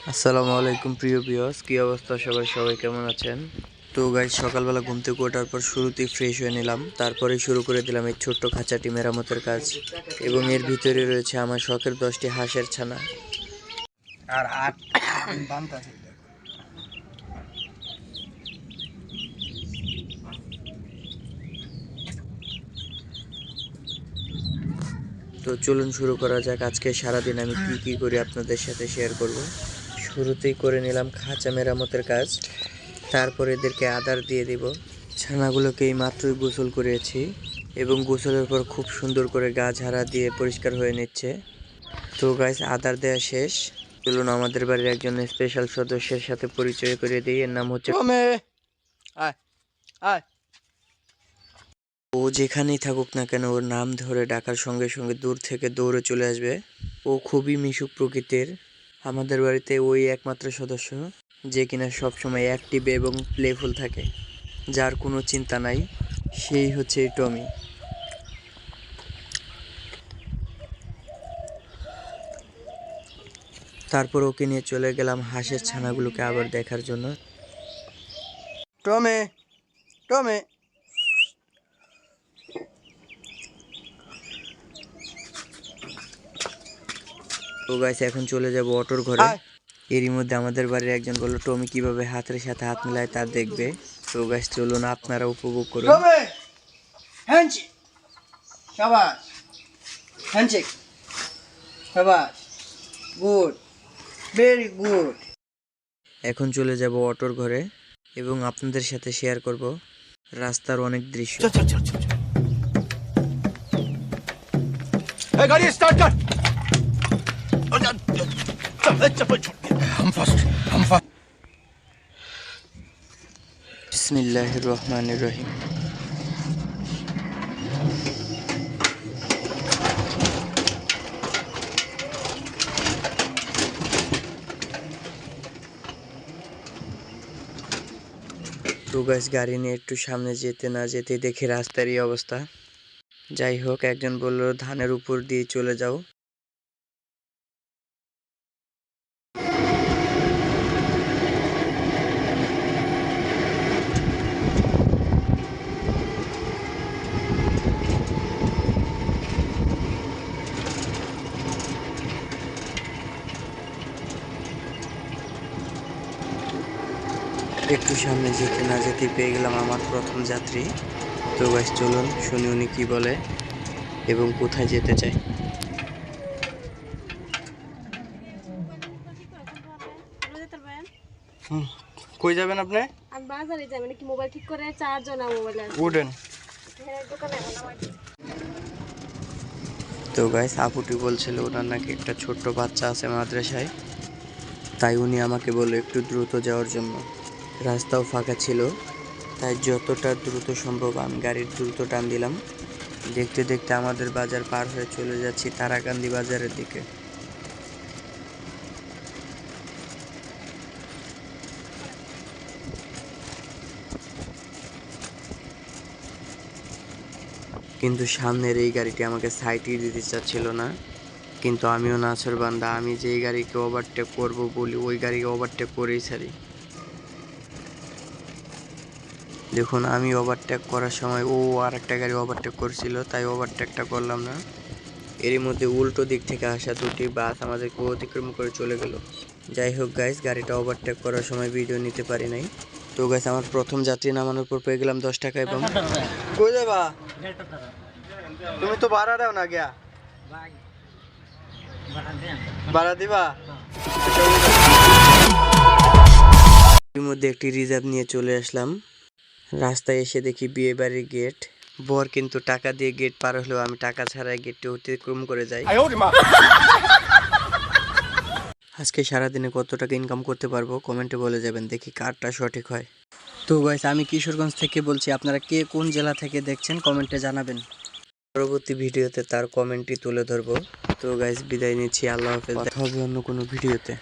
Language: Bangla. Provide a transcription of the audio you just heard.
আসসালামু আলাইকুম প্রিয় ভিউয়ার্স, কি অবস্থা সবাই কেমন আছেন? তো গাইস, সকালবেলা ঘুম থেকে ওঠার পর শুরুতেই ফ্রেশ হয়ে নিলাম, তারপরে শুরু করে দিলাম এই ছোট্ট খাঁচাটি মেরামতের কাজ। এবং এর ভিতরে রয়েছে আমার শখের 10টি হাঁসের ছানা। আর 8 বান্তা আছে। তো চলুন শুরু করা যাক। আজকে সারাদিন আমি কি করি আপনাদের সাথে শেয়ার করব। শুরুতেই করে নিলাম খাঁচা মেরামতের কাজ, তারপর এদেরকে আদার দিয়ে দিব। ছানাগুলোকে এই মাত্রই গোসল করেছি এবং গোসলের পর খুব সুন্দর করে গা ঝাড়া দিয়ে পরিষ্কার হয়ে নিচ্ছে। তো গাইস, আদার দেওয়া শেষ। চলুন আমাদের বাড়ির একজন স্পেশাল সদস্যের সাথে পরিচয় করে দিই। এর নাম হচ্ছে ও। যেখানেই থাকুক না কেন, ওর নাম ধরে ডাকার সঙ্গে সঙ্গে দূর থেকে দৌড়ে চলে আসবে। ও খুবই মিশুক প্রকৃতির। আমাদের বাড়িতে ওই একমাত্র সদস্য যে কিনা সবসময় অ্যাক্টিভ এবং প্লেফুল থাকে, যার কোনো চিন্তা নাই। সেই হচ্ছে এই টমি। তারপর ওকে নিয়ে চলে গেলাম হাঁসের ছানাগুলোকে আবার দেখার জন্য। টমে টমে তো গাইস, এখন চলে যাব অটোর ঘরে। এরই মধ্যে আমাদের বাড়ির একজন বলল টমি কিভাবে হাতের সাথে হাত মিলায় তা দেখবে। তো গাইস, চলুন আপনারা উপভোগ করুন। টমে হ্যান্ডশেক, শাবাশ, হ্যান্ডশেক, শাবাশ, গুড, ভেরি গুড। এখন চলে যাব অটোর ঘরে এবং আপনাদের সাথে শেয়ার করব রাস্তার অনেক দৃশ্য। गाड़ी स्टार्ट कर। हम फर्स्ट। বিসমিল্লাহির রহমানির রহিম। তো গাইস, গাড়ি নিয়ে একটু সামনে যেতে না যেতে দেখি রাস্তার এই অবস্থা। যাই হোক, একজন বলল ধানের উপর দিয়ে চলে যাও। একটু সামনে যেতে না যেতে পেয়ে গেলাম আমার প্রথম যাত্রী। তো গাইস, চলুন শুনি উনি কি বলে এবং কোথায় যেতে চায়। কই যাবেন আপনি? আমি বাজারে যাই, মানে কি মোবাইল ঠিক করে চার্জ না মোবাইল আছে উঠেন। দোকানে এখন তো গাইস, আপুটি বলছিল ওনার নাকি একটা ছোট্ট বাচ্চা আছে মাদ্রাসায়, তাই উনি আমাকে বললো একটু দ্রুত যাওয়ার জন্য। রাস্তাও ফাঁকা ছিল, তাই যতটা দ্রুত সম্ভব আমি গাড়ির দ্রুত টান দিলাম। দেখতে দেখতে আমাদের বাজার পার হয়ে চলে যাচ্ছি তারাকান্দি বাজারের দিকে। কিন্তু সামনের এই গাড়িটি আমাকে সাইডই দিতে চাচ্ছিল না। কিন্তু আমিও নাছোড়বান্দা, আমি যেই গাড়িকে ওভারটেক করব বলি ওই গাড়িকে ওভারটেক করেই ছাড়ি। দেখুন, আমি ওভারটেক করার সময় ও আর একটা গাড়ি ওভারটেক করছিল, তাই ওভারটেকটা করলাম না। এরই মধ্যে উল্টো দিক থেকে আসা দুটি বাস আমাদেরকে অতিক্রম করে চলে গেল। যাই হোক গাইস, গাড়িটা ওভারটেক করার সময় ভিডিও নিতে পারি নাই। তো গাইস, আমার প্রথম যাত্রী নামানোর পর পেয়ে গেলাম 10 টাকা। এবং কই যাবা? তুমি তো ভাড়া দাও না গিয়া। ভাড়া দিবা? এর মধ্যে একটি রিজার্ভ নিয়ে চলে আসলাম। রাস্তায় এসে দেখি বিয়ে বাড়ির গেট। বর কিন্তু টাকা দিয়ে গেট পার হলেও আমি টাকা ছাড়াই গেটটি অতিক্রম করে যাই। আজকে সারাদিনে কত টাকা ইনকাম করতে পারবো কমেন্টে বলে যাবেন, দেখি কারটা সঠিক হয়। তো গাইস, আমি কিশোরগঞ্জ থেকে বলছি, আপনারা কে কোন জেলা থেকে দেখছেন কমেন্টে জানাবেন। পরবর্তী ভিডিওতে তার কমেন্টটি তুলে ধরবো। তো গাইস, বিদায় নিচ্ছি, আল্লাহ হাফেজ। দেখা হবে অন্য কোনো ভিডিওতে।